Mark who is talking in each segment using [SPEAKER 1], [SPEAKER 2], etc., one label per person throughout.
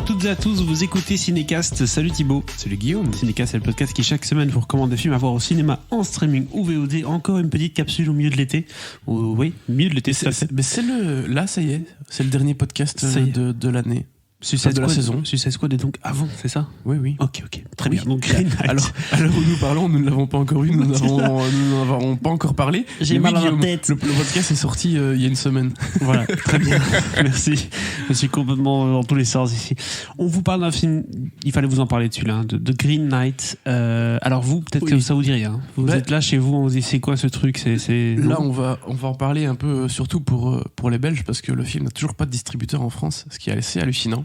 [SPEAKER 1] toutes et à tous, vous écoutez Cinécast. Salut Thibaut.
[SPEAKER 2] Salut Guillaume.
[SPEAKER 1] Cinécast, c'est le podcast qui chaque semaine vous recommande des films à voir au cinéma, en streaming ou VOD. Encore une petite capsule au milieu de l'été. Oui, milieu de l'été,
[SPEAKER 2] ça y est, c'est le dernier podcast de l'année.
[SPEAKER 1] Suicide
[SPEAKER 2] de la saison.
[SPEAKER 1] Suicide Squad est donc avant, c'est ça ?
[SPEAKER 2] Oui.
[SPEAKER 1] Ok. Très bien. Donc Green Knight.
[SPEAKER 2] Alors, à l'heure où nous parlons, nous ne l'avons pas encore eu, nous n'en avons pas encore parlé.
[SPEAKER 1] J'ai mal à la tête.
[SPEAKER 2] Le podcast est sorti il y a une semaine.
[SPEAKER 1] Voilà, très bien. Merci. Je suis complètement dans tous les sens ici. On vous parle d'un film, il fallait vous en parler dessus là, de Green Knight. Alors vous, peut-être que ça vous dit rien. Vous êtes là chez vous, on vous dit c'est quoi ce truc ?
[SPEAKER 2] Là, on va en parler un peu, surtout pour les Belges, parce que le film n'a toujours pas de distributeur en France, ce qui est assez hallucinant.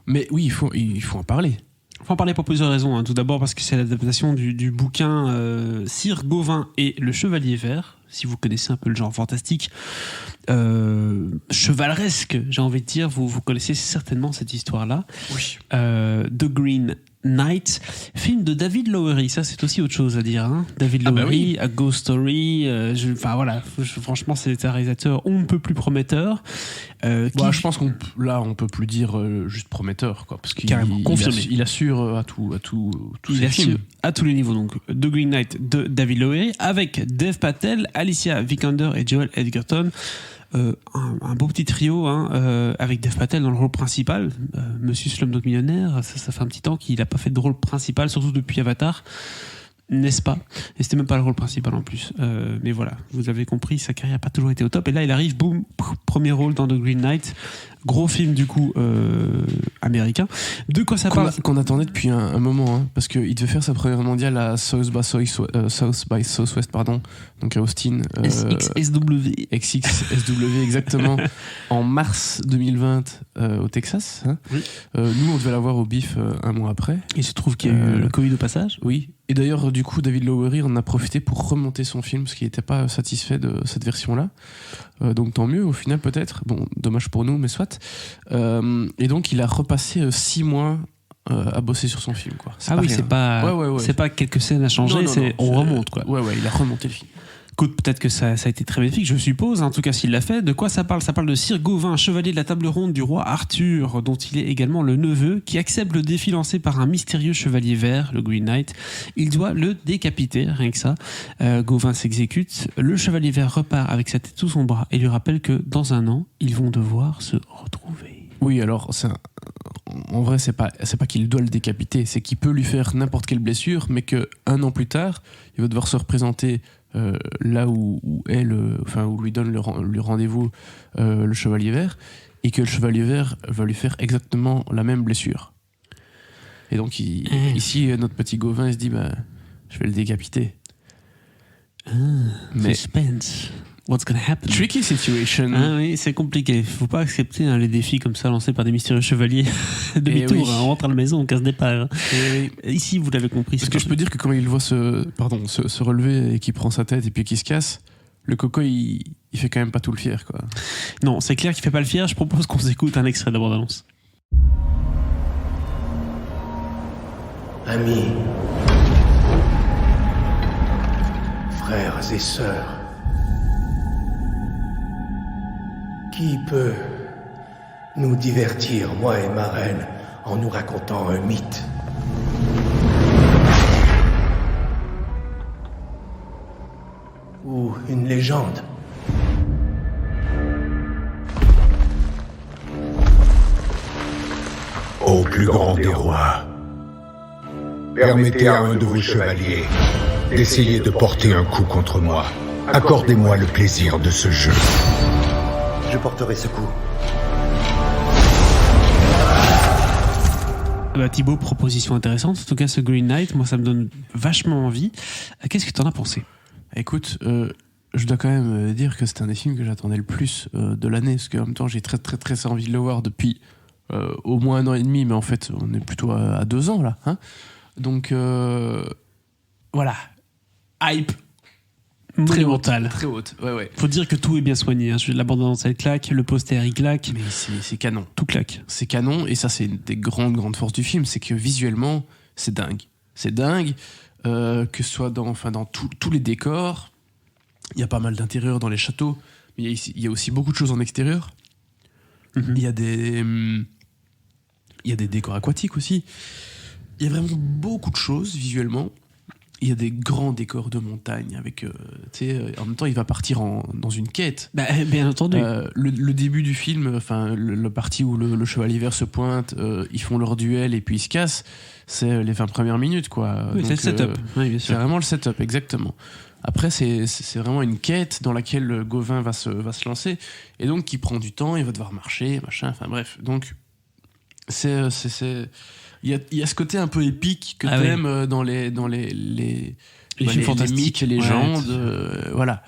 [SPEAKER 2] Mais oui, il faut en parler.
[SPEAKER 1] Il faut en parler pour plusieurs raisons. Tout d'abord parce que c'est l'adaptation du bouquin Sir Gawain et le Chevalier Vert. Si vous connaissez un peu le genre fantastique, chevaleresque, j'ai envie de dire, vous connaissez certainement cette histoire-là.
[SPEAKER 2] Oui.
[SPEAKER 1] The Green Knight, film de David Lowery, ça c'est aussi autre chose à dire. Hein. David Lowery, A Ghost Story, franchement c'est un réalisateur on ne peut plus prometteur.
[SPEAKER 2] Je pense on peut plus dire juste prometteur, quoi, parce qu'il il assure à tous ses films.
[SPEAKER 1] À tous les niveaux, donc The Green Knight de David Lowery avec Dev Patel, Alicia Vikander et Joel Edgerton. Un beau petit trio avec Dev Patel dans le rôle principal, Monsieur Slumdog Millionnaire, ça fait un petit temps qu'il n'a pas fait de rôle principal, surtout depuis Avatar, n'est-ce pas ? Et c'était même pas le rôle principal en plus, mais voilà, vous avez compris, sa carrière n'a pas toujours été au top, et là il arrive, boum, premier rôle dans The Green Knight, gros film du coup américain. De quoi ça parle ?
[SPEAKER 2] Qu'on attendait depuis un moment, hein, parce qu'il devait faire sa première mondiale à South by Southwest, donc à Austin.
[SPEAKER 1] XXSW.
[SPEAKER 2] XXSW, exactement, en mars 2020 au Texas. Hein.
[SPEAKER 1] Oui.
[SPEAKER 2] Nous, on devait l'avoir au BIF un mois après.
[SPEAKER 1] Il se trouve qu'il y a eu le Covid au passage.
[SPEAKER 2] Oui. Et d'ailleurs, du coup, David Lowery en a profité pour remonter son film, parce qu'il n'était pas satisfait de cette version-là. Donc tant mieux, au final, peut-être. Bon, dommage pour nous, mais soit. Et donc, il a repassé 6 mois à bosser sur son film, quoi.
[SPEAKER 1] C'est pas quelques scènes à changer, on remonte, quoi.
[SPEAKER 2] Ouais, il a remonté le film.
[SPEAKER 1] Écoute, peut-être que ça a été très bénéfique, je suppose, en tout cas s'il l'a fait. De quoi ça parle ? Ça parle de Sir Gawain, chevalier de la table ronde du roi Arthur, dont il est également le neveu, qui accepte le défi lancé par un mystérieux chevalier vert, le Green Knight. Il doit le décapiter, rien que ça. Gawain s'exécute, le chevalier vert repart avec sa tête sous son bras et lui rappelle que dans un an, ils vont devoir se retrouver.
[SPEAKER 2] Oui, alors, en vrai, c'est pas qu'il doit le décapiter, c'est qu'il peut lui faire n'importe quelle blessure, mais qu'un an plus tard, il va devoir se représenter là où lui donne le rendez-vous le chevalier vert, et que le chevalier vert va lui faire exactement la même blessure. Et donc ici notre petit Gawain se dit je vais le décapiter.
[SPEAKER 1] Mais suspense. What's gonna happen?
[SPEAKER 2] Tricky situation.
[SPEAKER 1] Ah oui, c'est compliqué. Faut pas accepter les défis comme ça lancés par des mystérieux chevaliers. Demi-tour, on rentre à la maison, on casse des parts. Ici, vous l'avez compris.
[SPEAKER 2] Parce que je peux dire que quand il voit se relever et qu'il prend sa tête et puis qu'il se casse, le coco, il fait quand même pas tout le fier, quoi.
[SPEAKER 1] Non, c'est clair qu'il fait pas le fier. Je propose qu'on s'écoute un extrait de la bande-annonce.
[SPEAKER 3] Amis, frères et sœurs, qui peut nous divertir, moi et ma reine, en nous racontant un mythe ? Ou une légende ?
[SPEAKER 4] Ô plus grand des rois, permettez à un de vos chevaliers d'essayer de porter un coup contre moi. Accordez-moi le plaisir de ce jeu.
[SPEAKER 3] Je porterai ce coup.
[SPEAKER 1] Thibaut, proposition intéressante. En tout cas, ce Green Knight, moi, ça me donne vachement envie. Qu'est-ce que tu en as pensé ?
[SPEAKER 2] Écoute, je dois quand même dire que c'est un des films que j'attendais le plus de l'année, parce qu'en même temps, j'ai très très très envie de le voir depuis au moins 1 an et demi, mais en fait, on est plutôt à 2 ans, là. Hein, donc, voilà. Hype.
[SPEAKER 1] Monumental.
[SPEAKER 2] Très haute, ouais.
[SPEAKER 1] Faut dire que tout est bien soigné. Hein. La bande-annonce, elle claque, le poster, il claque.
[SPEAKER 2] Mais c'est canon.
[SPEAKER 1] Tout claque.
[SPEAKER 2] C'est canon, et ça, c'est une des grandes forces du film, c'est que visuellement, c'est dingue. C'est dingue, que ce soit dans tous les décors. Il y a pas mal d'intérieur dans les châteaux, mais il y a aussi beaucoup de choses en extérieur. Mm-hmm. Il y a Il y a des décors aquatiques aussi. Il y a vraiment beaucoup de choses visuellement. Il y a des grands décors de montagne avec, en même temps, il va partir dans une quête.
[SPEAKER 1] Bah, bien entendu.
[SPEAKER 2] Le début du film, enfin, le parti où le chevalier vert se pointe, ils font leur duel et puis ils se cassent. C'est les 20 premières minutes, quoi.
[SPEAKER 1] Oui,
[SPEAKER 2] Donc,
[SPEAKER 1] c'est le setup. Oui, bien sûr.
[SPEAKER 2] c'est vraiment le setup, exactement. Après, c'est vraiment une quête dans laquelle Gauvin va se lancer et donc qui prend du temps. Il va devoir marcher, machin. Enfin bref, donc il y a ce côté un peu épique que t'aimes dans les
[SPEAKER 1] films fantastiques,
[SPEAKER 2] mythes et légendes, voilà.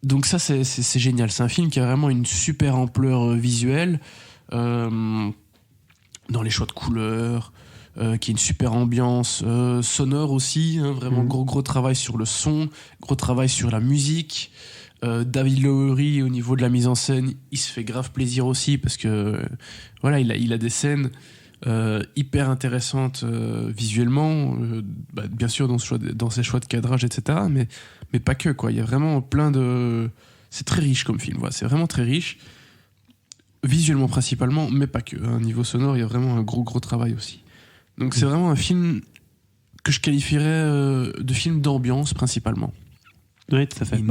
[SPEAKER 2] Donc ça c'est génial. C'est un film qui a vraiment une super ampleur visuelle, dans les choix de couleurs, qui a une super ambiance sonore aussi, hein, vraiment gros travail sur le son, gros travail sur la musique. David Lowery, au niveau de la mise en scène, il se fait grave plaisir aussi parce que voilà, il a des scènes hyper intéressantes visuellement, bien sûr dans ses choix de cadrage, etc. Mais pas que, quoi. Il y a vraiment plein de... C'est très riche comme film, voilà. C'est vraiment très riche. Visuellement principalement, mais pas que. À un niveau sonore, il y a vraiment un gros travail aussi. Donc c'est vraiment un film que je qualifierais de film d'ambiance principalement.
[SPEAKER 1] Oui, tout à fait.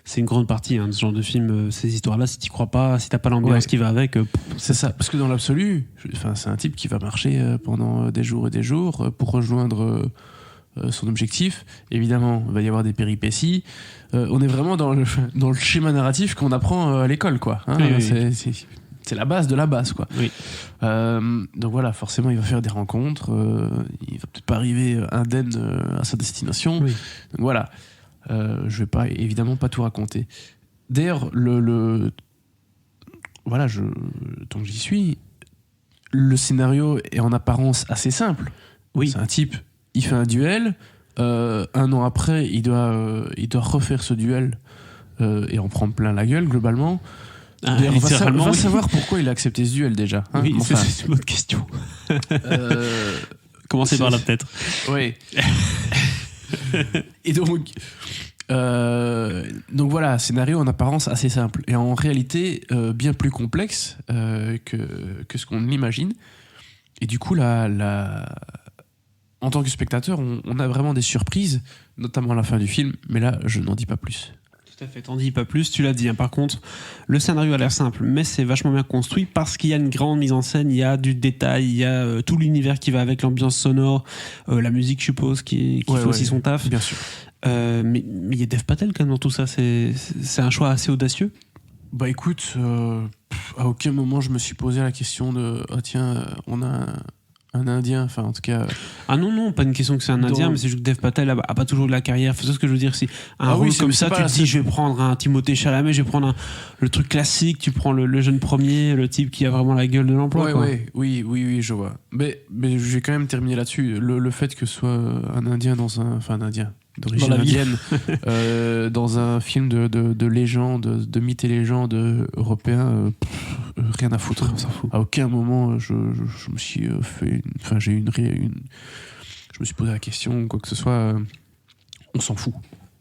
[SPEAKER 1] C'est une grande partie de ce genre de film, ces histoires-là. Si tu crois pas, si t'as pas l'ambiance qui va avec,
[SPEAKER 2] c'est ça. Parce que dans l'absolu, c'est un type qui va marcher pendant des jours et des jours pour rejoindre son objectif. Évidemment, il va y avoir des péripéties. On est vraiment dans le schéma narratif qu'on apprend à l'école, quoi. Hein,
[SPEAKER 1] oui.
[SPEAKER 2] C'est la base de la base, quoi.
[SPEAKER 1] Oui.
[SPEAKER 2] Donc voilà, forcément, il va faire des rencontres. Il va peut-être pas arriver indemne à sa destination.
[SPEAKER 1] Oui.
[SPEAKER 2] Donc voilà. Je vais pas, évidemment pas tout raconter. D'ailleurs, voilà, tant que j'y suis, le scénario est en apparence assez simple.
[SPEAKER 1] Oui.
[SPEAKER 2] C'est un type, il fait un duel. 1 an après, il doit refaire ce duel et en prendre plein la gueule globalement. D'ailleurs, on va savoir pourquoi il a accepté ce duel déjà. Hein,
[SPEAKER 1] oui, c'est une bonne question. Commencez par là peut-être.
[SPEAKER 2] Oui. Et donc voilà, scénario en apparence assez simple et en réalité bien plus complexe que ce qu'on l'imagine. Et du coup, en tant que spectateur, on a vraiment des surprises, notamment à la fin du film, mais là, je n'en dis pas plus.
[SPEAKER 1] Tout à fait, t'en dis pas plus, tu l'as dit. Par contre, le scénario a l'air simple, mais c'est vachement bien construit parce qu'il y a une grande mise en scène, il y a du détail, il y a tout l'univers qui va avec, l'ambiance sonore, la musique, je suppose, qui fait aussi son taf.
[SPEAKER 2] Bien sûr.
[SPEAKER 1] Mais il y a Dev Patel quand même dans tout ça, c'est un choix assez audacieux.
[SPEAKER 2] Bah écoute, à aucun moment je me suis posé la question de on a un Indien, enfin en tout cas.
[SPEAKER 1] Ah non, pas une question que c'est un Indien, mais c'est juste que Dev Patel a pas toujours de la carrière. C'est ce que je veux dire, c'est un rôle comme ça, tu te dis je vais prendre un Timothée Chalamet, je vais prendre le truc classique, tu prends le jeune premier, le type qui a vraiment la gueule de l'emploi.
[SPEAKER 2] Oui, je vois. Mais je vais quand même terminer là-dessus. Le fait que ce soit un Indien un Indien d'origine indienne dans un film de légende, de mythes et légendes européens, rien à foutre.
[SPEAKER 1] On s'en fout.
[SPEAKER 2] À aucun moment je me suis fait je me suis posé la question, quoi que ce soit, on s'en fout.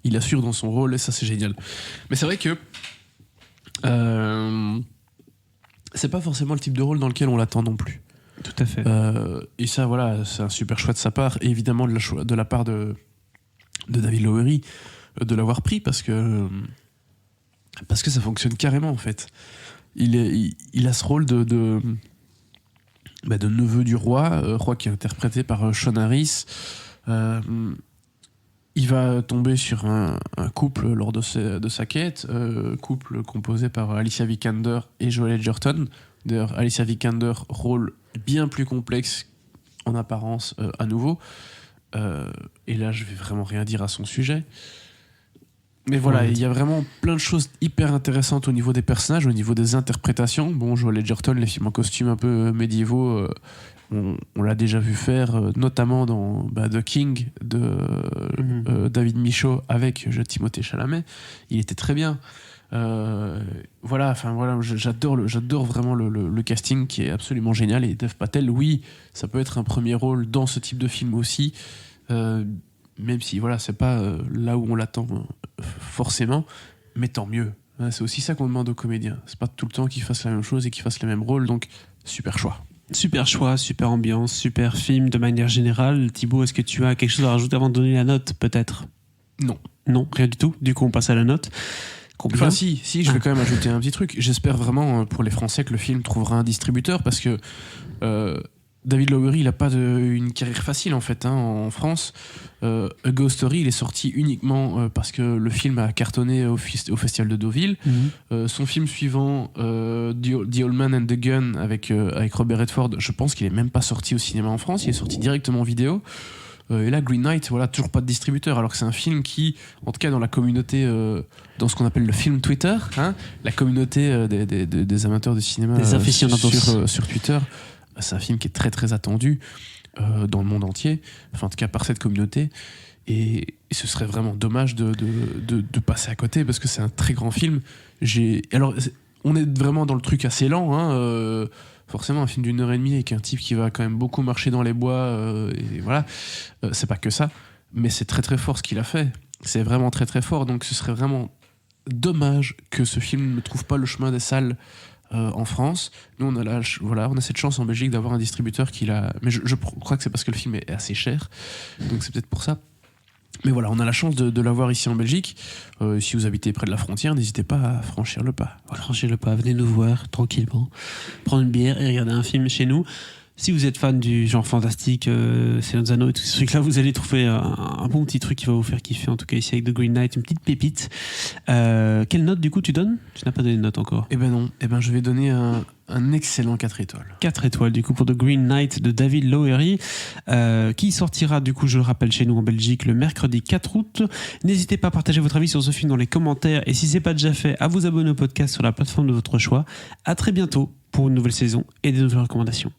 [SPEAKER 2] Il assure dans son rôle et ça c'est génial. Mais c'est vrai que c'est pas forcément le type de rôle dans lequel on l'attend non plus.
[SPEAKER 1] Tout à fait.
[SPEAKER 2] Et ça, voilà, c'est un super choix de sa part, et évidemment de la part de David Lowery de l'avoir pris parce que ça fonctionne carrément en fait. Il a ce rôle de neveu du roi qui est interprété par Sean Harris. Il va tomber sur un couple lors de sa quête, couple composé par Alicia Vikander et Joel Edgerton. D'ailleurs, Alicia Vikander, rôle bien plus complexe en apparence à nouveau. Et là, je vais vraiment rien dire à son sujet. Mais voilà, il y a vraiment plein de choses hyper intéressantes au niveau des personnages, au niveau des interprétations. Bon, Joel Edgerton, les films en costume un peu médiévaux, on l'a déjà vu faire, notamment dans The King de David Michôd avec Timothée Chalamet. Il était très bien. J'adore vraiment le casting qui est absolument génial. Et Dev Patel, oui, ça peut être un premier rôle dans ce type de film aussi, même si voilà, c'est pas là où on l'attend forcément, mais tant mieux. C'est aussi ça qu'on demande aux comédiens. C'est pas tout le temps qu'ils fassent la même chose et qu'ils fassent les mêmes rôles, donc super choix.
[SPEAKER 1] Super choix, super ambiance, super film de manière générale. Thibaut, est-ce que tu as quelque chose à rajouter avant de donner la note, peut-être ?
[SPEAKER 2] Non.
[SPEAKER 1] Non, rien du tout. Du coup, on passe à la note.
[SPEAKER 2] Enfin, si, je vais quand même ajouter un petit truc. J'espère vraiment pour les Français que le film trouvera un distributeur parce que David Lowery, il n'a pas une carrière facile en fait en France. A Ghost Story, il est sorti uniquement parce que le film a cartonné au Festival de Deauville. Son film suivant, The Old Man and the Gun, avec Robert Redford, je pense qu'il n'est même pas sorti au cinéma en France, il est sorti directement en vidéo. Et là, Green Knight, voilà, toujours pas de distributeur, alors que c'est un film qui, en tout cas dans la communauté, dans ce qu'on appelle le film Twitter, la communauté des amateurs de cinéma,
[SPEAKER 1] des aficionados
[SPEAKER 2] sur Twitter, c'est un film qui est très très attendu dans le monde entier, enfin en tout cas par cette communauté, et ce serait vraiment dommage de passer à côté parce que c'est un très grand film. Alors, on est vraiment dans le truc assez lent, forcément un film d'1h30 avec un type qui va quand même beaucoup marcher dans les bois, et voilà, c'est pas que ça, mais c'est très très fort ce qu'il a fait, c'est vraiment très très fort, donc ce serait vraiment dommage que ce film ne trouve pas le chemin des salles en France. Nous on a cette chance en Belgique d'avoir un distributeur qui l'a, mais je crois que c'est parce que le film est assez cher, donc c'est peut-être pour ça. Mais voilà, on a la chance de l'avoir ici en Belgique. Si vous habitez près de la frontière, n'hésitez pas à franchir le pas.
[SPEAKER 1] Voilà. Franchir le pas, venez nous voir tranquillement, prendre une bière et regarder un film chez nous. Si vous êtes fan du genre fantastique, Seigneur des Anneaux et tous ces trucs-là, vous allez trouver un bon petit truc qui va vous faire kiffer, en tout cas ici avec The Green Knight, une petite pépite. Quelle note du coup tu donnes ? Tu n'as pas donné de note encore.
[SPEAKER 2] Eh ben non, je vais donner un excellent 4 étoiles.
[SPEAKER 1] 4 étoiles du coup pour The Green Knight de David Lowery, qui sortira du coup, je le rappelle, chez nous en Belgique le mercredi 4 août. N'hésitez pas à partager votre avis sur ce film dans les commentaires et si c'est pas déjà fait, à vous abonner au podcast sur la plateforme de votre choix. À très bientôt pour une nouvelle saison et des nouvelles recommandations.